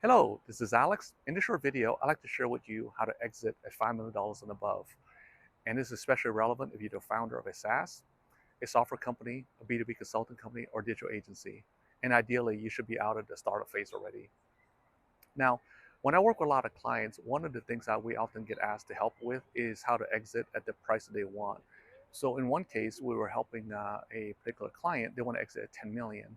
Hello, this is Alex. In this short video, I'd like to share with you how to exit at $5 million and above. And this is especially relevant if you're the founder of a SaaS, a software company, a B2B consulting company, or digital agency. And ideally, you should be out of the startup phase already. Now, when I work with a lot of clients, one of the things that we often get asked to help with is how to exit at the price that they want. So in one case, we were helping a particular client. They want to exit at 10 million.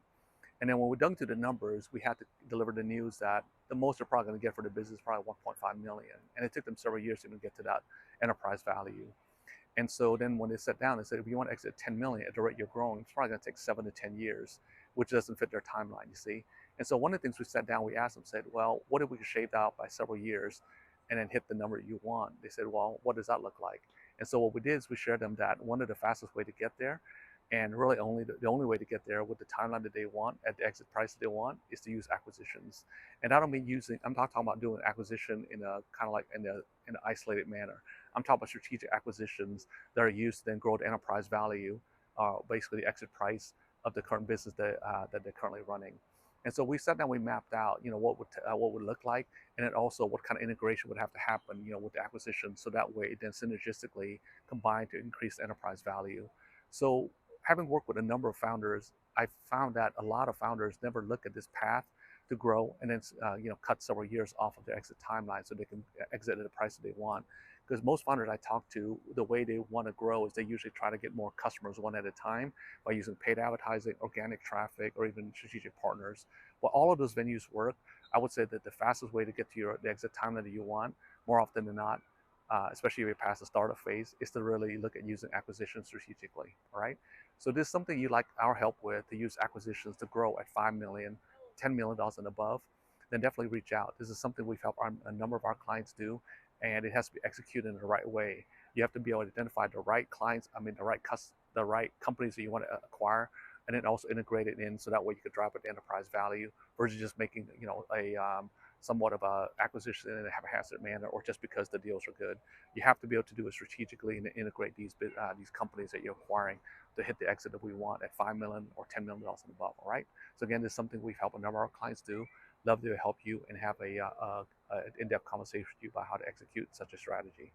And then when we dug to the numbers, we had to deliver the news that the most they're probably going to get for the business is probably 1.5 million. And it took them several years to even get to that enterprise value. And so then when they sat down, they said, if you want to exit 10 million at the rate you're growing, it's probably going to take 7 to 10 years, which doesn't fit their timeline, you see. And so one of the things we sat down, we asked them, said, well, what if we could shave out by several years and then hit the number you want? They said, well, what does that look like? And so what we did is we shared them that one of the fastest way to get there, and really only the only way to get there with the timeline that they want at the exit price that they want, is to use acquisitions. And I don't mean using, I'm not talking about doing acquisition in a kind of like in an isolated manner. I'm talking about strategic acquisitions that are used to then grow the enterprise value, basically the exit price of the current business that they're currently running. And so we sat down, we mapped out, what would look like, and then also what kind of integration would have to happen, with the acquisition, so that way it then synergistically combined to increase the enterprise value. So having worked with a number of founders, I found that a lot of founders never look at this path to grow and then cut several years off of their exit timeline so they can exit at the price that they want. Because most founders I talk to, the way they want to grow is they usually try to get more customers one at a time by using paid advertising, organic traffic, or even strategic partners. While all of those venues work, I would say that the fastest way to get to the exit timeline that you want, more often than not, especially if you're past the startup phase, is to really look at using acquisitions strategically. All right. So this is something you like our help with, to use acquisitions to grow at 5 million, $10 million and above, then definitely reach out. This is something we've helped a number of our clients do, and it has to be executed in the right way. You have to be able to identify the right clients, the right companies that you want to acquire, and then also integrate it in so that way you could drive up the enterprise value versus just making, a somewhat of a acquisition in a haphazard manner or just because the deals are good. You have to be able to do it strategically and integrate these companies that you're acquiring to hit the exit that we want at 5 million or $10 million and above. All right. So again, this is something we've helped a number of our clients do. Love to help you and have a in-depth conversation with you about how to execute such a strategy.